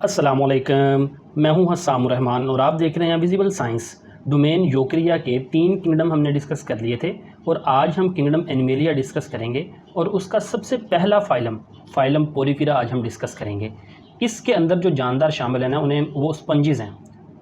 अस्सलामुअलैकुम, मैं हूं हस्साम रहमान और आप देख रहे हैं विजिबल साइंस। डोमेन यूकरिया के 3 किंगडम हमने डिस्कस कर लिए थे और आज हम किंगडम एनिमेलिया डिस्कस करेंगे और उसका सबसे पहला फाइलम पोरीफेरा आज हम डिस्कस करेंगे। इसके अंदर जो जानदार शामिल हैं ना उन्हें वो स्पंजेस हैं।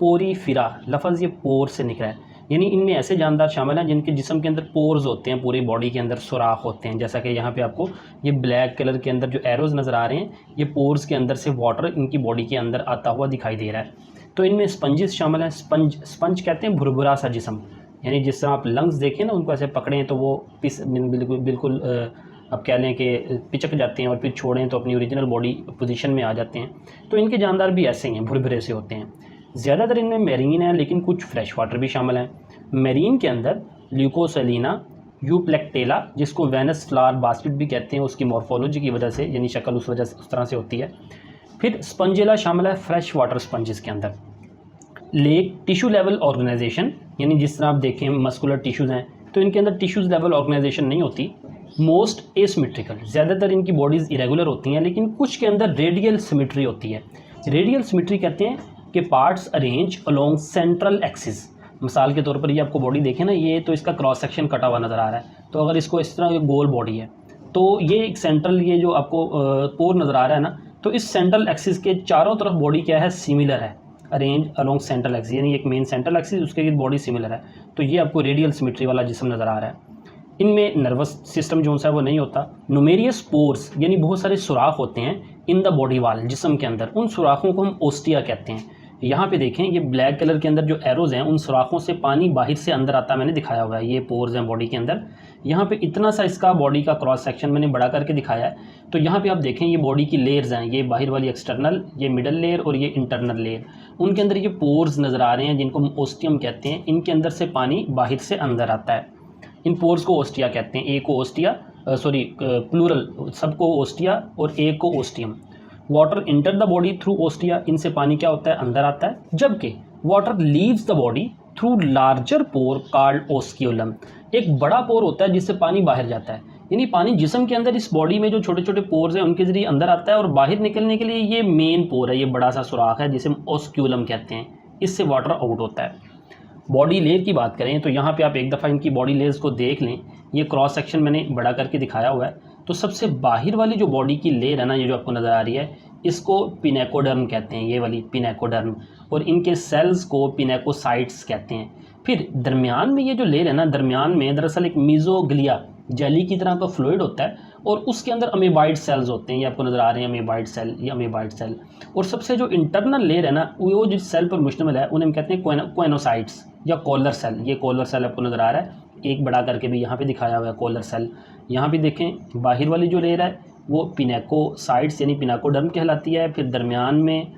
पोरीफेरा लफ्ज़ ये पोर से निकला है, यानी इनमें ऐसे जानदार शामिल हैं जिनके जिस्म के अंदर पोर्स होते हैं, पूरी बॉडी के अंदर सुराख होते हैं। जैसा कि यहाँ पे आपको ये ब्लैक कलर के अंदर जो एरोज़ नज़र आ रहे हैं, ये पोर्स के अंदर से वाटर इनकी बॉडी के अंदर आता हुआ दिखाई दे रहा है। तो इनमें स्पंजेस शामिल हैं। स्पंज कहते हैं भुरभुरा सा जिस्म, यानी जिस तरह आप लंग्स देखें ना, उनको ऐसे पकड़ें तो वो बिल्कुल अब कह लें कि पिचक जाते हैं और फिर छोड़ें तो अपनी ओरिजिनल बॉडी पोजीशन में आ जाते हैं। तो इनके जानदार भी ऐसे ही हैं, भुरभुरे से होते हैं। ज़्यादातर इनमें मेरीन है, लेकिन कुछ फ्रेश वाटर भी शामिल हैं। मेरीन के अंदर ल्यूकोसेलिना, यूप्लेक्टेला, जिसको वेनस फ्लावर बास्केट भी कहते हैं उसकी मॉर्फोलॉजी की वजह से, यानी शक्ल उस तरह से होती है। फिर स्पंजेला शामिल है फ्रेश वाटर स्पंजेस के अंदर। लेक टिश्यू लेवल ऑर्गेनाइजेशन, यानी जिस तरह आप देखें मस्कुलर टिश्यूज़ हैं तो इनके अंदर टिश्यूज़ लेवल ऑर्गेनाइजेशन नहीं होती। मोस्ट एसिमेट्रिकल, ज़्यादातर इनकी बॉडीज़ इरेगुलर होती हैं, लेकिन कुछ के अंदर रेडियल सिमेट्री होती है। रेडियल सिमेट्री कहते हैं कि parts arrange along central axis. मिसाल के तौर पर ये आपको बॉडी देखें ना, ये तो इसका क्रॉस सेक्शन कटा हुआ नज़र आ रहा है। तो अगर इसको इस तरह गोल बॉडी है तो ये एक सेंट्रल, ये जो आपको पोर नज़र आ रहा है ना, तो इस सेंट्रल एक्सिस के चारों तरफ बॉडी क्या है, सिमिलर है, अरेंज अलोंग सेंट्रल एक्सिस, यानी एक मेन सेंट्रल एक्सिस उसके बॉडी सिमिलर है। तो ये आपको रेडियल सिमेट्री वाला जिस्म नज़र आ रहा है। इनमें नर्वस सिस्टम जो सा है वो नहीं होता। न्यूमेरियस पोर्स, यानी बहुत सारे सुराख होते हैं इन द बॉडी वाल, जिस्म के अंदर। उन सुराखों को हम ओस्टिया कहते हैं। यहाँ पे देखें, ये ब्लैक कलर के अंदर जो एरोज़ हैं, उन सुराखों से पानी बाहर से अंदर आता है, मैंने दिखाया हुआ है। ये पोर्स हैं बॉडी के अंदर। यहाँ पे इतना सा इसका बॉडी का क्रॉस सेक्शन मैंने बड़ा करके दिखाया है। तो यहाँ पे आप देखें, ये बॉडी की लेयर्स हैं, ये बाहर वाली एक्सटर्नल, ये मिडल लेयर और ये इंटरनल लेयर। उनके अंदर ये पोर्स नज़र आ रहे हैं जिनको हम ओस्टियम कहते हैं। इनके अंदर से पानी बाहर से अंदर आता है। इन पोर्स को ओस्टिया कहते हैं। एक को ओस्टिया, प्लूरल, सबको ओस्टिया और एक को ostium. Water enter the body through ostia, इनसे पानी क्या होता है, अंदर आता है। जबकि water leaves the body through larger pore called osculum. एक बड़ा पोर होता है जिससे पानी बाहर जाता है, यानी पानी जिस्म के अंदर इस बॉडी में जो छोटे छोटे पोर्स हैं उनके जरिए अंदर आता है और बाहर निकलने के लिए ये मेन पोर है, ये बड़ा सा सुराख है जिसे हम ओस्क्यूलम कहते हैं। इससे वाटर आउट होता है। बॉडी लेयर की बात करें तो यहाँ पे आप एक दफ़ा इनकी बॉडी लेयर्स को देख लें। ये क्रॉस सेक्शन मैंने बड़ा करके दिखाया हुआ है। तो सबसे बाहर वाली जो बॉडी की लेयर है ना, ये जो आपको नज़र आ रही है, इसको पिनेकोडर्म कहते हैं, ये वाली पिनेकोडर्म, और इनके सेल्स को पिनेकोसाइट्स कहते हैं। फिर दरमियान में ये जो लेयर है ना, दरमियान में दरअसल एक मीज़ोग्लिया जेली की तरह का फ्लूइड होता है और उसके अंदर अमीबाइड सेल्स होते हैं। ये आपको नज़र आ रहे हैं अमीबाइड सेल, ये अमीबाइड सेल। और सबसे जो इंटरनल लेयर है ना, वो जिस सेल पर मुश्तमिल है उन्हें हम कहते हैं कोएनोसाइट्स या कॉलर सेल। ये कॉलर सेल आपको नज़र आ रहा है, एक बड़ा करके भी यहाँ पे दिखाया हुआ है कॉलर सेल। यहाँ पे देखें, बाहर वाली जो लेयर है वो पिनेकोसाइट्स यानी पिनेकोडर्म कहलाती है। फिर दरमियान में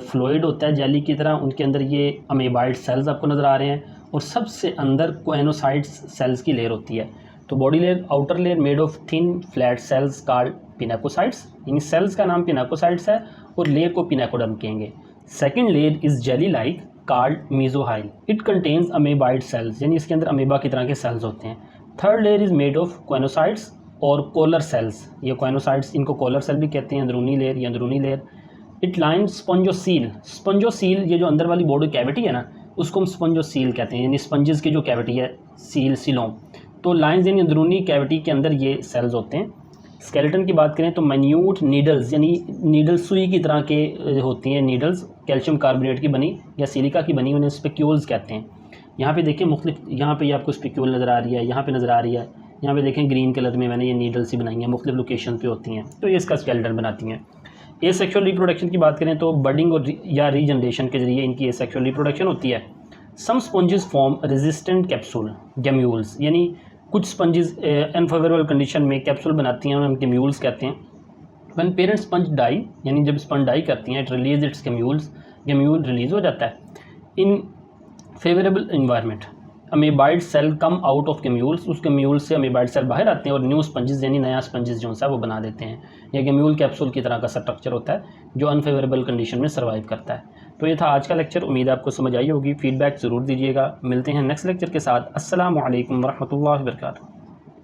फ्लूइड होता है जेली की तरह, उनके अंदर ये अमीबाइड सेल्स आपको नज़र आ रहे हैं और सबसे अंदर कोएनोसाइट्स सेल्स की लेयर होती है। तो body layer, outer layer made of thin flat cells called pinacocytes, इन सेल्स का नाम पिनेकोसाइट्स है और लेयर को पिनेकोडर्म कहेंगे। Second layer is jelly like called mesohyl, it contains amoeboid cells, यानी इसके अंदर अमीबा की तरह के सेल्स होते हैं। Third layer is made of coenocytes और कोलर सेल्स, ये कोएनोसाइट्स, इनको कोलर सेल भी कहते हैं। अंदरूनी लेयर, ये अंदरूनी layer. It line spongocoel, spongocoel ये जो अंदर वाली बॉडी कैविटी है ना, उसको हम स्पंजोसील कहते हैं, यानी स्पंजेस की जो कैविटी है, सील, सिलोम। तो लाइंस यानी अंदरूनी कैविटी के अंदर ये सेल्स होते हैं। स्केलेटन की बात करें तो माइन्यूट नीडल्स, यानी नीडल सुई की तरह के होती हैं नीडल्स, कैल्शियम कार्बोनेट की बनी या सिलिका की बनी, उन्हें स्पिक्यूल्स कहते हैं। यहाँ पे देखें मुख्तलिफ, यहाँ पे आपको स्पिक्यूल नज़र आ रही है, यहाँ पे नज़र आ रही है, यहाँ पे देखें ग्रीन कलर में मैंने ये नीडल्स ही बनाई हैं, मुख्तलिफ लोकेशन पे होती हैं, तो ये इसका स्केलेटन बनाती हैं। एसेक्सुअल रिप्रोडक्शन की बात करें तो बडिंग और या रीजनरेशन के जरिए इनकी एसेक्सुअल रिप्रोडक्शन होती है। सम स्पंजेस फॉर्म रेजिस्टेंट कैप्सूल गैम्यूल्स, यानी कुछ स्पंजेस अनफेवरेबल कंडीशन में कैप्सूल बनाती हैं, उन्हें गैम्यूल्स कहते हैं। व्हेन पेरेंट स्पंज डाई, यानी जब स्पंज डाई करती हैं, it release its gemmules, gemmule release हो जाता है। In favourable environment amoeboid cell come out of gemmules, उस गैम्यूल से अमीबाइड सेल बाहर आते हैं और न्यू स्पंजेस यानी नया स्पंजेस जो है वो बना देते हैं। यह गैम्यूल कैप्सूल की तरह का स्ट्रक्चर होता है जो अनफेवरेबल कंडीशन में सर्वाइव करता है। तो ये था आज का लेक्चर, उम्मीद है आपको समझ आई होगी। फीडबैक ज़रूर दीजिएगा। मिलते हैं नेक्स्ट लेक्चर के साथ। अस्सलामु अलैकुम वरहमतुल्लाहि वबरकातुहू।